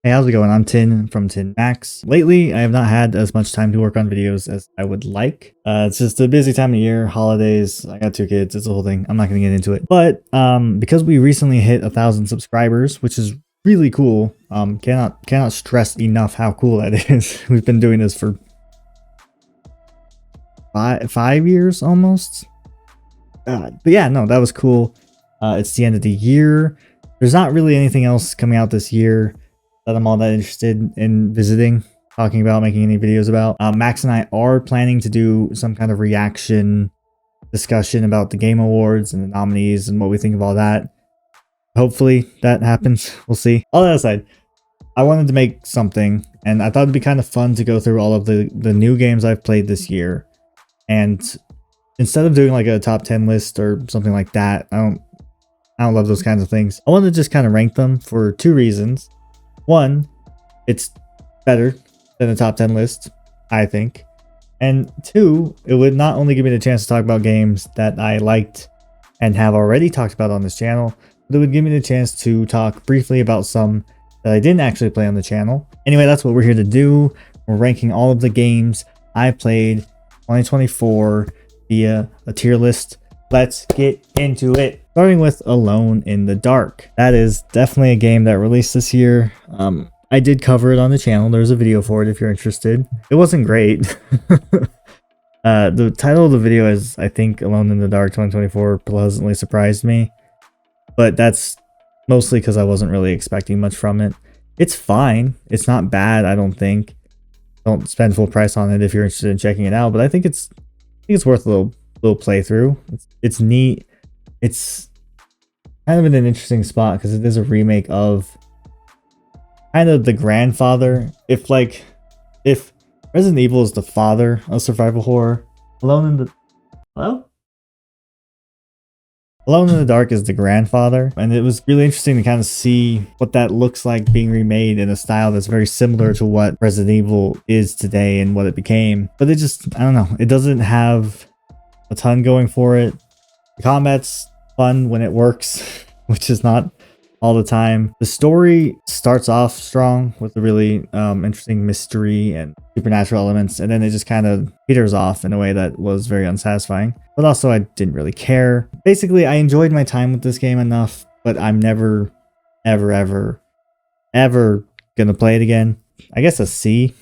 Hey, how's it going? I'm Tin from Tin Max. Lately, I have not had as much time to work on videos as I would like. It's just a busy time of year, holidays. I got 2 kids. It's a whole thing. I'm not going to get into it. But because we recently hit 1,000 subscribers, which is really cool. Cannot stress enough how cool that is. We've been doing this for five years almost. But yeah, no, that was cool. It's the end of the year. There's not really anything else coming out this year that I'm all that interested in visiting, talking about, making any videos about. Max and I are planning to do some kind of reaction discussion about the Game Awards and the nominees and what we think of all that. Hopefully that happens. We'll see. All that aside, I wanted to make something, and I thought it'd be kind of fun to go through all of the new games I've played this year. And instead of doing like a top 10 list or something like that, I don't love those kinds of things. I wanted to just kind of rank them for two reasons. One, it's better than a top 10 list, I think. And two, it would not only give me the chance to talk about games that I liked and have already talked about on this channel, but it would give me the chance to talk briefly about some that I didn't actually play on the channel. Anyway, that's what we're here to do. We're ranking all of the games I played 2024 via a tier list. Let's get into it. Starting with Alone in the Dark. That is definitely a game that released this year. I did cover it on the channel. There's a video for it if you're interested. It wasn't great. The title of the video is, I think, Alone in the Dark 2024 pleasantly surprised me. But that's mostly because I wasn't really expecting much from it. It's fine. It's not bad, I don't think. Don't spend full price on it if you're interested in checking it out. But I think it's worth a little playthrough. It's neat. It's kind of in an interesting spot because it is a remake of kind of the grandfather. If Resident Evil is the father of survival horror, Alone in the Dark is the grandfather, and it was really interesting to kind of see what that looks like being remade in a style that's very similar to what Resident Evil is today and what it became. But it just, I don't know, it doesn't have a ton going for it. The combat's fun when it works, which is not all the time. The story starts off strong with a really interesting mystery and supernatural elements, and then it just kind of peters off in a way that was very unsatisfying. But also, I didn't really care. Basically, I enjoyed my time with this game enough, but I'm never, ever gonna play it again. I guess a C.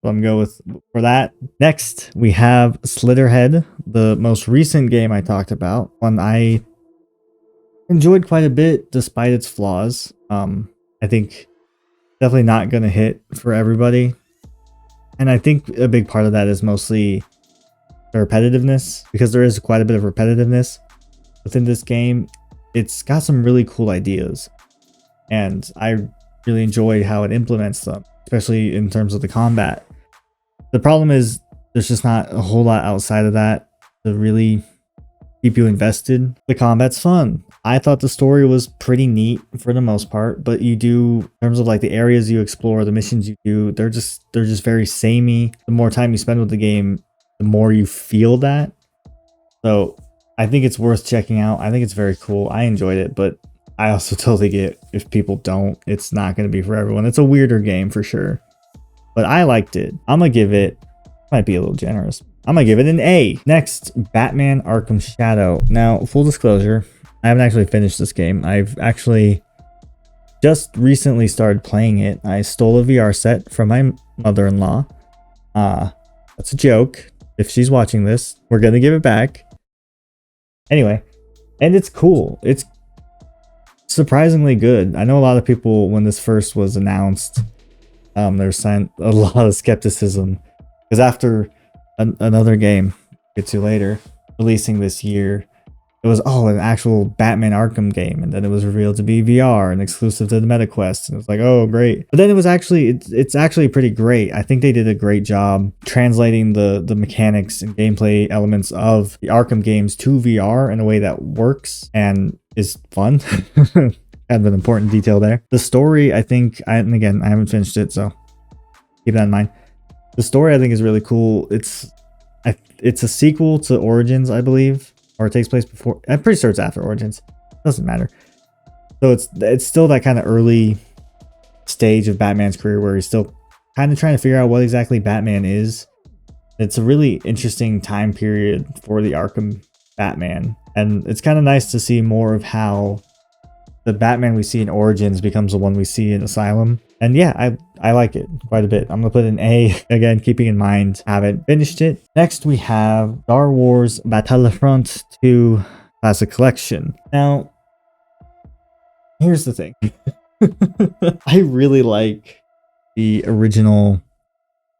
So I'm going with for that. Next, we have Slitterhead, the most recent game I talked about. One I enjoyed quite a bit despite its flaws. I think definitely not going to hit for everybody. And I think a big part of that is mostly the repetitiveness, because there is quite a bit of repetitiveness within this game. It's got some really cool ideas, and I really enjoyed how it implements them, especially in terms of the combat. The problem is there's just not a whole lot outside of that to really keep you invested. The combat's fun. I thought the story was pretty neat for the most part, but you do, in terms of like the areas you explore, the missions you do, they're just very samey. The more time you spend with the game, the more you feel that. So I think it's worth checking out. I think it's very cool. I enjoyed it, but I also totally get if people don't, it's not going to be for everyone. It's a weirder game for sure, but I liked it. I'm gonna give it, might be a little generous, I'm gonna give it an A. Next, Batman Arkham Shadow. Now, full disclosure, I haven't actually finished this game. I've actually just recently started playing it. I stole a VR set from my mother-in-law. That's a joke. If she's watching this, we're gonna give it back. Anyway, and it's cool. It's surprisingly good. I know a lot of people, when this first was announced, there's a lot of skepticism, because after another game we'll get to later releasing this year, it was an actual Batman Arkham game, and then it was revealed to be VR and exclusive to the MetaQuest, and it was like, oh great. But then it was actually it's actually pretty great. I think they did a great job translating the mechanics and gameplay elements of the Arkham games to VR in a way that works and is fun. Kind of an important detail there. The story, I think, and again, I haven't finished it, so keep that in mind. The story, I think, is really cool. It's a sequel to Origins, I believe, or it takes place before. I'm pretty sure it's after Origins. Doesn't matter. So it's still that kind of early stage of Batman's career where he's still kind of trying to figure out what exactly Batman is. It's a really interesting time period for the Arkham Batman, and it's kind of nice to see more of how the Batman we see in Origins becomes the one we see in Asylum. And yeah, I like it quite a bit. I'm gonna put an A, again, keeping in mind I haven't finished it. Next we have Star Wars Battlefront 2 Classic Collection. Now, here's the thing. I really like the original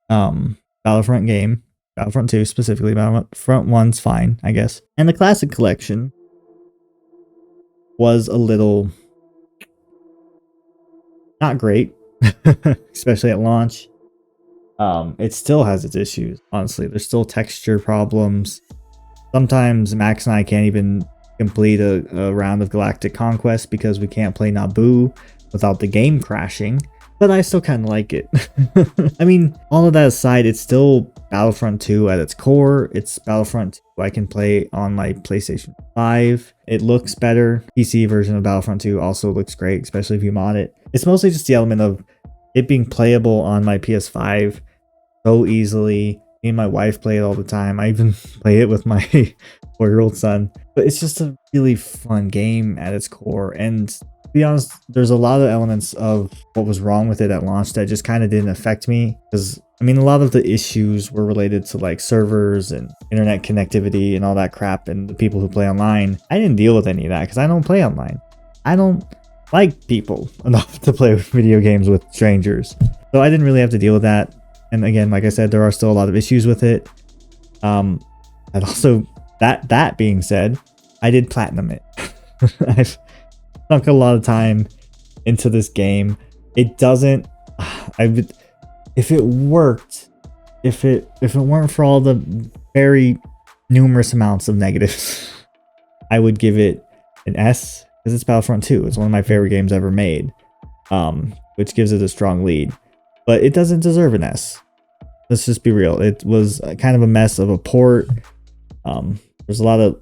Battlefront game, Battlefront 2 specifically. Battlefront 1's fine, I guess. And the Classic Collection was a little not great, especially at launch. It still has its issues, honestly. There's still texture problems. Sometimes Max and I can't even complete a round of Galactic Conquest because we can't play Naboo without the game crashing. But I still kind of like it. I mean, all of that aside, it's still Battlefront 2 at its core. It's Battlefront 2 I can play on my PlayStation 5. It looks better. PC version of Battlefront 2 also looks great, especially if you mod it. It's mostly just the element of it being playable on my PS5 so easily. Me and my wife play it all the time. I even play it with my 4-year-old son. But it's just a really fun game at its core. And to be honest, there's a lot of elements of what was wrong with it at launch that just kind of didn't affect me. Because, I mean, a lot of the issues were related to like servers and internet connectivity and all that crap and the people who play online. I didn't deal with any of that because I don't play online. I don't like people enough to play video games with strangers. So I didn't really have to deal with that. And again, like I said, there are still a lot of issues with it. And also, that being said, I did platinum it. I've sunk a lot of time into this game. It doesn't. If it worked, if it weren't for all the very numerous amounts of negatives, I would give it an S because it's Battlefront 2. It's one of my favorite games ever made, which gives it a strong lead. But it doesn't deserve an S. Let's just be real. It was kind of a mess of a port. There's a lot of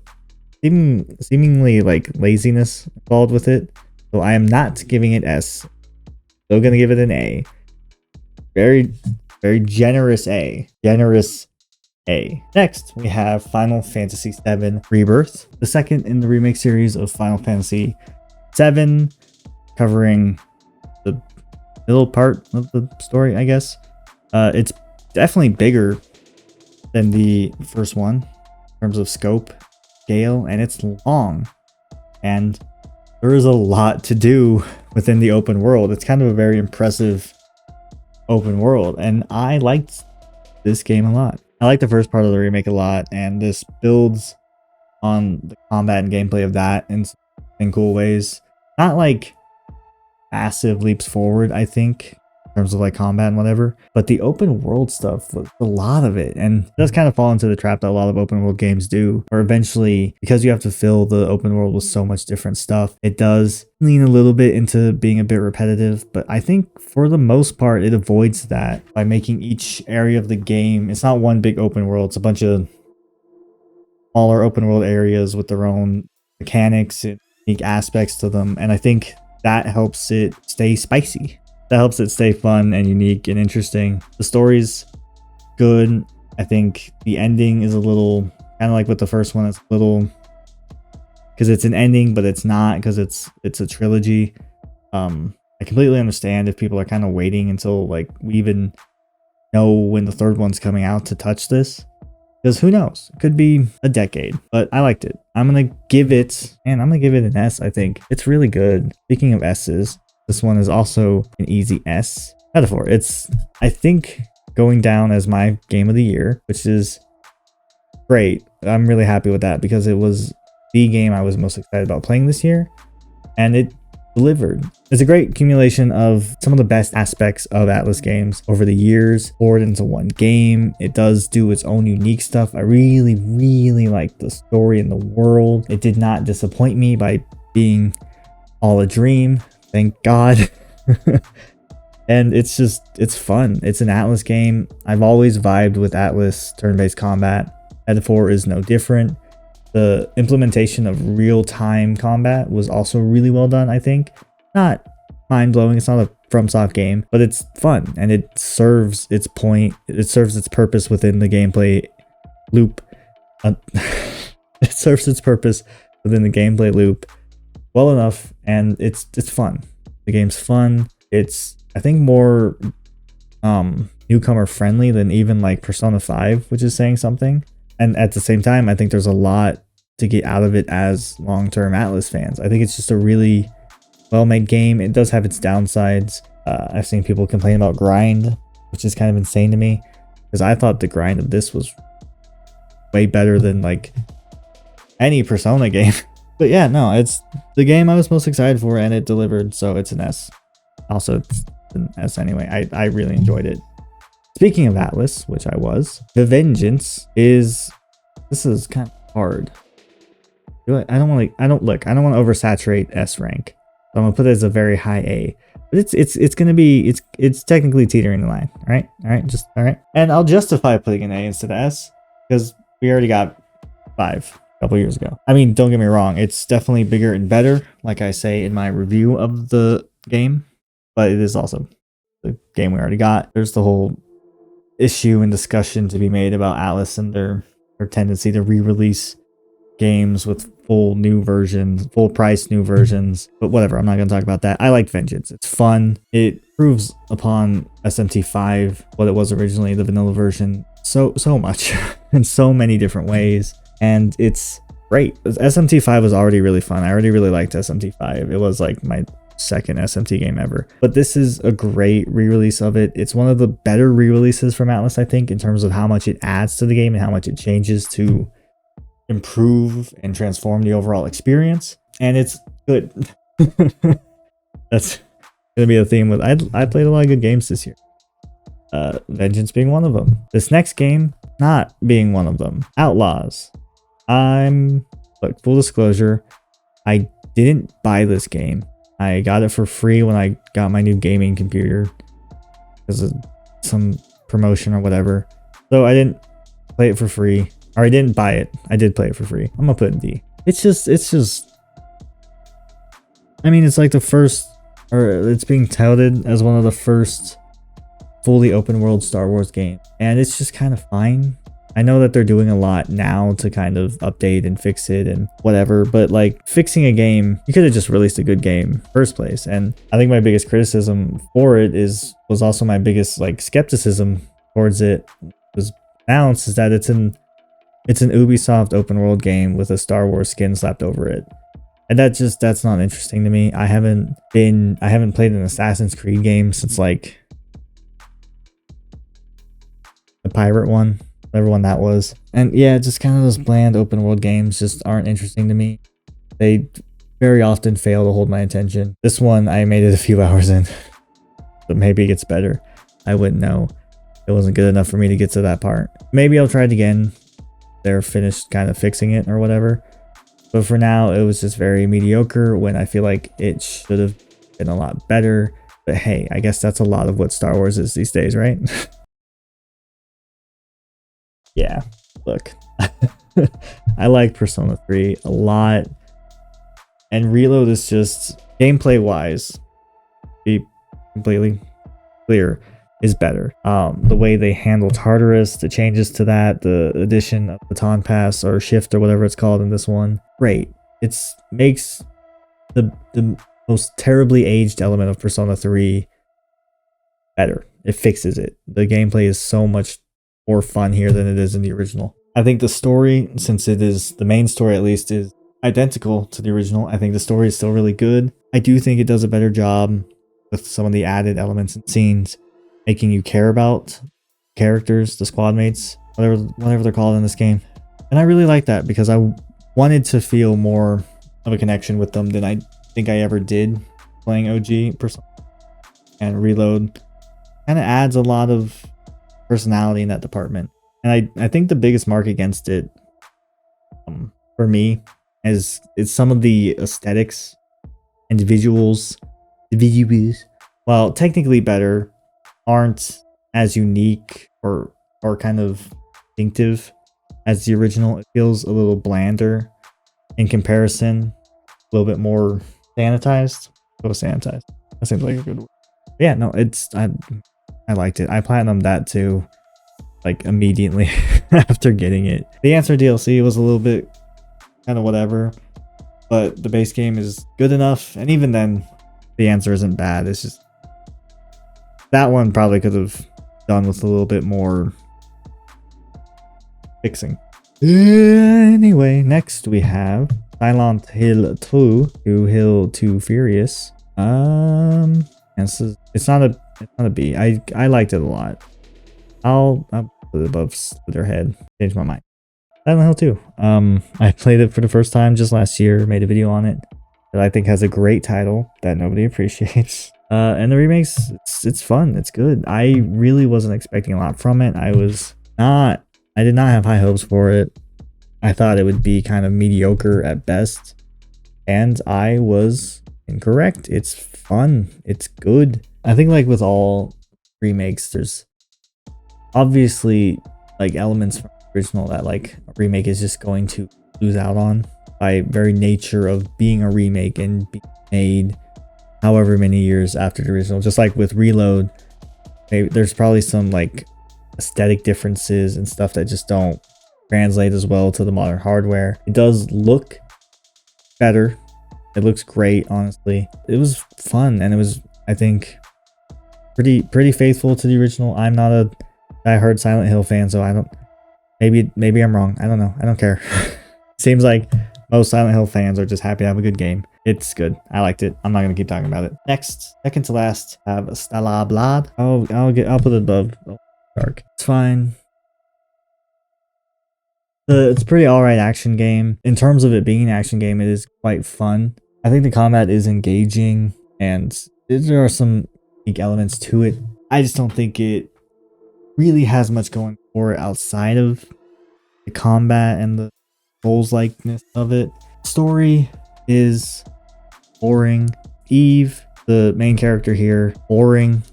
seemingly like laziness involved with it. So I am not giving it S. Still gonna give it an A. Very, very generous A. Generous A. Next, we have Final Fantasy VII Rebirth, the second in the remake series of Final Fantasy VII, covering the middle part of the story, I guess. It's definitely bigger than the first one in terms of scope, scale, and it's long. And there is a lot to do within the open world. It's kind of a very impressive open world, and I liked this game a lot. I like the first part of the remake a lot, and this builds on the combat and gameplay of that in cool ways. Not like massive leaps forward, I think, in terms of like combat and whatever, but the open world stuff was a lot of it, and it does kind of fall into the trap that a lot of open world games do, where eventually, because you have to fill the open world with so much different stuff, it does lean a little bit into being a bit repetitive. But I think for the most part it avoids that by making each area of the game, it's not one big open world, it's a bunch of smaller open world areas with their own mechanics and unique aspects to them, and I think that helps it stay spicy. That helps it stay fun and unique and interesting. The story's good. I think the ending is a little kind of like with the first one. It's a little because it's an ending, but it's not because it's a trilogy. I completely understand if people are kind of waiting until like we even know when the third one's coming out to touch this, because who knows? It could be a decade. But I liked it. I'm gonna give it an S. I think it's really good. Speaking of S's, this one is also an easy S. Metaphor. It's, I think, going down as my game of the year, which is great. I'm really happy with that because it was the game I was most excited about playing this year, and it delivered. It's a great accumulation of some of the best aspects of Atlus games over the years, poured into one game. It does do its own unique stuff. I really, really like the story and the world. It did not disappoint me by being all a dream. Thank God. And it's fun. It's an Atlus game. I've always vibed with Atlus turn-based combat. Metaphor is no different. The implementation of real-time combat was also really well done, I think. Not mind-blowing. It's not a FromSoft game, but it's fun and it serves its point. It serves its purpose within the gameplay loop. It serves its purpose within the gameplay loop well enough, and it's fun. The game's fun. It's, I think, more newcomer friendly than even like Persona 5, which is saying something. And at the same time, I think there's a lot to get out of it as long-term Atlus fans. I think it's just a really well-made game. It does have its downsides. I've seen people complain about grind, which is kind of insane to me, because I thought the grind of this was way better than like any Persona game. But yeah, no, it's the game I was most excited for, and it delivered, so it's an S. Also, it's an S anyway. I really enjoyed it. Speaking of Atlus, which I was, The Vengeance is, this is kind of hard. I don't want to oversaturate S rank. So I'm gonna put it as a very high A. But it's gonna be, it's technically teetering the line. All right. And I'll justify putting an A instead of S, because we already got 5 a couple years ago. I mean, don't get me wrong, it's definitely bigger and better, like I say in my review of the game, but it is also the game we already got. There's the whole issue and discussion to be made about Atlus and their tendency to re-release games with full price new versions, but whatever, I'm not going to talk about that. I like Vengeance. It's fun. It proves upon SMT5 what it was originally, the vanilla version, so much in so many different ways, and it's great. SMT5 was already really fun. I already really liked SMT5. It was like my second SMT game ever, but this is a great re-release of it. It's one of the better re-releases from Atlus, I think, in terms of how much it adds to the game and how much it changes to improve and transform the overall experience, and it's good. That's gonna be a theme with I played a lot of good games this year, Vengeance being one of them. This next game not being one of them. Outlaws. Look, full disclosure, I didn't buy this game. I got it for free when I got my new gaming computer because of some promotion or whatever, so I didn't play it for free. Or I didn't buy it. I did play it for free. I'm gonna put it in D. It's just. I mean, it's like the first, or it's being touted as one of the first fully open world Star Wars games, and it's just kind of fine. I know that they're doing a lot now to kind of update and fix it and whatever, but like fixing a game, you could have just released a good game in the first place. And I think my biggest criticism for it was also my biggest like skepticism towards it was balanced, is that it's an Ubisoft open world game with a Star Wars skin slapped over it. And that's not interesting to me. I haven't played an Assassin's Creed game since like the pirate one, whatever one that was. And yeah, just kind of those bland open world games just aren't interesting to me. They very often fail to hold my attention. This one, I made it a few hours in, but maybe it gets better. I wouldn't know. It wasn't good enough for me to get to that part. Maybe I'll try it again. They're finished kind of fixing it or whatever, but for now it was just very mediocre when I feel like it should have been a lot better. But hey, I guess that's a lot of what Star Wars is these days, right? Yeah, look, I like Persona 3 a lot, and Reload is just gameplay wise, be completely clear, is better. The way they handled Tartarus, the changes to that, the addition of Baton Pass or Shift or whatever it's called in this one, great. It makes the most terribly aged element of Persona 3 better. It fixes it. The gameplay is so much more fun here than it is in the original. I think the story, since it is the main story at least, is identical to the original. I think the story is still really good. I do think it does a better job with some of the added elements and scenes, making you care about characters, the squad mates, whatever they're called in this game. And I really like that because I wanted to feel more of a connection with them than I think I ever did playing OG Persona. And Reload kind of adds a lot of personality in that department. And I think the biggest mark against it for me is some of the aesthetics and visuals, while technically better, aren't as unique or kind of distinctive as the original. It feels a little blander in comparison, a little bit more sanitized. Sanitized. That seems like a good word. Yeah, no, I liked it. I platinumed that too, like immediately after getting it. The Answer DLC was a little bit kind of whatever, but the base game is good enough, and even then, the Answer isn't bad. It's just that one probably could have done with a little bit more fixing. Anyway, next we have Silent Hill 2, Two Hill 2 Furious. It's not a B. I liked it a lot. I'll put it above Slitherhead. Change my mind. Silent Hill 2. I played it for the first time just last year. Made a video on it that I think has a great title that nobody appreciates. And the remakes, it's fun. It's good. I really wasn't expecting a lot from it. I did not have high hopes for it. I thought it would be kind of mediocre at best, and I was incorrect. It's fun. It's good. I think like with all remakes, there's obviously like elements from the original that like a remake is just going to lose out on by very nature of being a remake and being made however many years after the original. Just like with Reload, maybe there's probably some like aesthetic differences and stuff that just don't translate as well to the modern hardware. It does look better. It looks great, honestly. It was fun, and it was, I think, pretty faithful to the original. I'm not a diehard Silent Hill fan, so I don't, maybe I'm wrong. I don't know. I don't care. Seems like most Silent Hill fans are just happy to have a good game. It's good. I liked it. I'm not gonna keep talking about it. Next, second to last, have Stella Blad. I'll put it above Dark. It's fine. It's a pretty alright action game. In terms of it being an action game, it is quite fun. I think the combat is engaging, and there are some unique elements to it. I just don't think it really has much going for it outside of the combat and the Souls-likeness of it. Story is boring. Eve, the main character here, boring.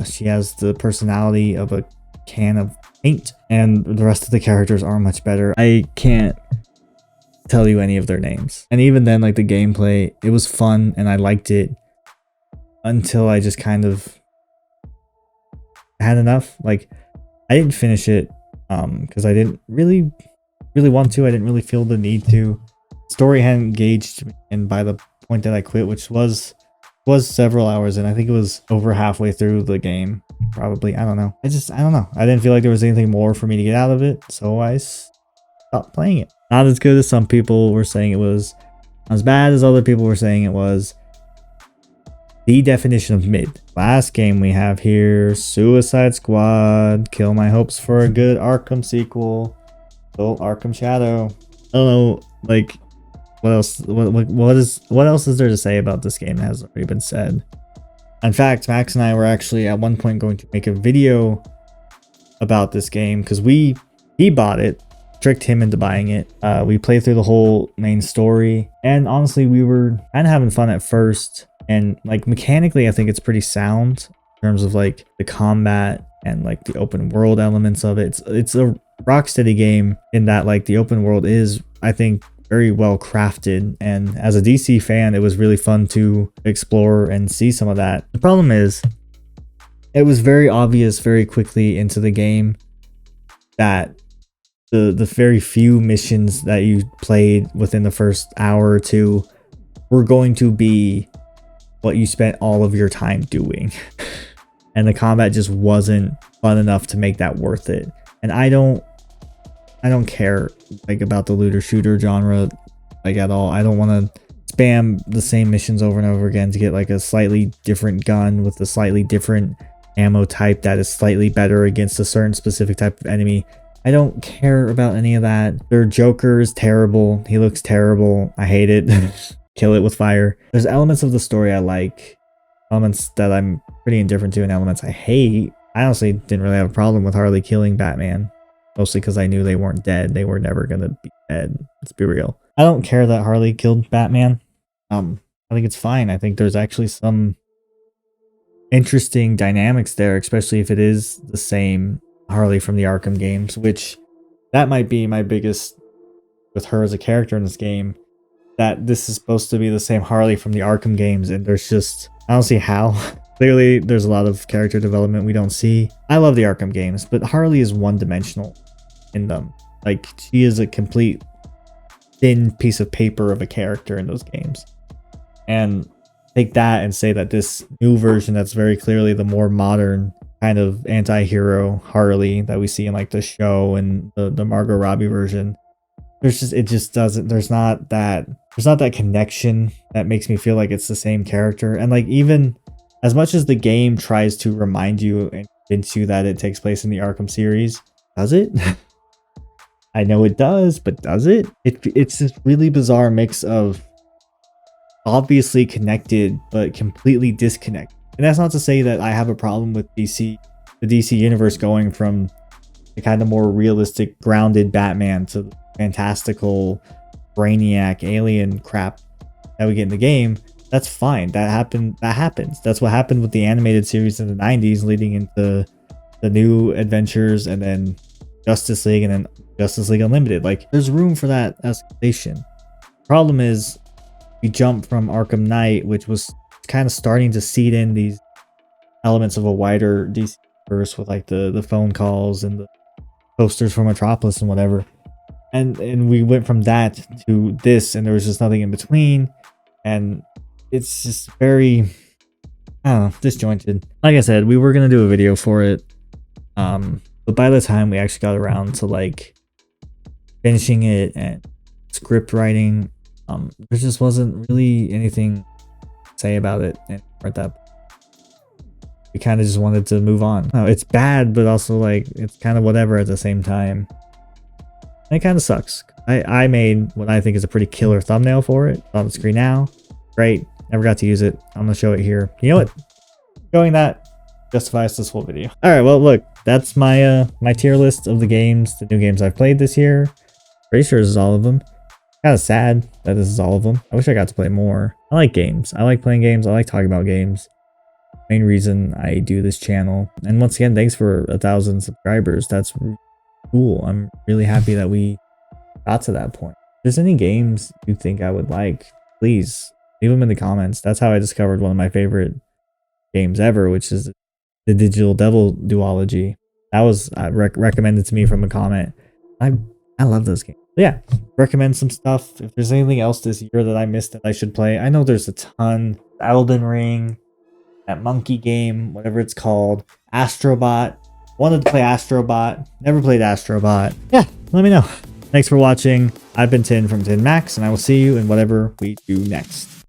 She has the personality of a can of paint, and the rest of the characters aren't much better. I can't tell you any of their names. And even then, like the gameplay, it was fun and I liked it until I just kind of had enough. Like I didn't finish it because I didn't really want to. I didn't really feel the need to. Story hadn't engaged me, and by the point that I quit, which was several hours, and I think it was over halfway through the game, probably. I don't know. I don't know. I didn't feel like there was anything more for me to get out of it, so I stopped playing it. Not as good as some people were saying it was, not as bad as other people were saying it was. The definition of mid. Last game we have here, Suicide Squad. Kill my hopes for a good Arkham sequel. Oh, Arkham Shadow. I don't know, like, what else? What else is there to say about this game that hasn't already been said? In fact, Max and I were actually at one point going to make a video about this game because he bought it, tricked him into buying it. We played through the whole main story, and honestly, we were kind of having fun at first. And like mechanically, I think it's pretty sound in terms of like the combat and like the open world elements of it. It's a Rocksteady game in that like the open world is, I think, very well crafted, and as a DC fan, it was really fun to explore and see some of that. The problem is, it was very obvious very quickly into the game that the very few missions that you played within the first hour or two were going to be what you spent all of your time doing. And the combat just wasn't fun enough to make that worth it. And I don't care like about the looter shooter genre like at all. I don't want to spam the same missions over and over again to get like a slightly different gun with a slightly different ammo type that is slightly better against a certain specific type of enemy. I don't care about any of that. Their Joker is terrible. He looks terrible. I hate it. Kill it with fire. There's elements of the story I like, elements that I'm pretty indifferent to, and elements I hate. I honestly didn't really have a problem with Harley killing Batman. Mostly because I knew they weren't dead. They were never going to be dead. Let's be real. I don't care that Harley killed Batman. I think it's fine. I think there's actually some interesting dynamics there, especially if it is the same Harley from the Arkham games, which that might be my biggest with her as a character in this game, that this is supposed to be the same Harley from the Arkham games, and there's just, I don't see how. Clearly, there's a lot of character development we don't see. I love the Arkham games, but Harley is one-dimensional in them. Like, she is a complete thin piece of paper of a character in those games. And take that and say that this new version that's very clearly the more modern kind of anti-hero Harley that we see in like the show and the Margot Robbie version, there's not that connection that makes me feel like it's the same character. And like, even as much as the game tries to remind you and convince you that it takes place in the Arkham series, does it? I know it does, but does it? It's this really bizarre mix of obviously connected but completely disconnected. And that's not to say that I have a problem with the DC universe going from the kind of more realistic, grounded Batman to the fantastical Brainiac alien crap that we get in the game. That's fine. That happens. That's what happened with the animated series in the 90s leading into the new adventures, and then Justice League, and then Justice League Unlimited. Like, there's room for that escalation. Problem is, we jump from Arkham Knight, which was kind of starting to seed in these elements of a wider DC universe with like the phone calls and the posters for Metropolis and whatever. And we went from that to this, and there was just nothing in between. And it's just very, I don't know, disjointed. Like I said, we were going to do a video for it. But by the time we actually got around to like finishing it and script writing, there just wasn't really anything to say about it. And at that point, we kind of just wanted to move on. No, it's bad, but also like it's kind of whatever at the same time. And it kind of sucks. I made what I think is a pretty killer thumbnail for it. It's on the screen now. Great. Never got to use it. I'm gonna show it here. You know what? Showing that justifies this whole video. All right. Well, look, that's my my tier list of the games, the new games I've played this year. Pretty sure this is all of them. Kind of sad that this is all of them. I wish I got to play more. I like games. I like playing games. I like talking about games. Main reason I do this channel. And once again, thanks for 1,000 subscribers. That's cool. I'm really happy that we got to that point. If there's any games you think I would like, please leave them in the comments. That's how I discovered one of my favorite games ever, which is the Digital Devil duology. That was recommended to me from a comment. I love those games. But yeah, recommend some stuff. If there's anything else this year that I missed that I should play, I know there's a ton. Elden Ring, that monkey game, whatever it's called, Astrobot. Wanted to play Astrobot, never played Astrobot. Yeah, let me know. Thanks for watching. I've been Tin from Tin Max, and I will see you in whatever we do next.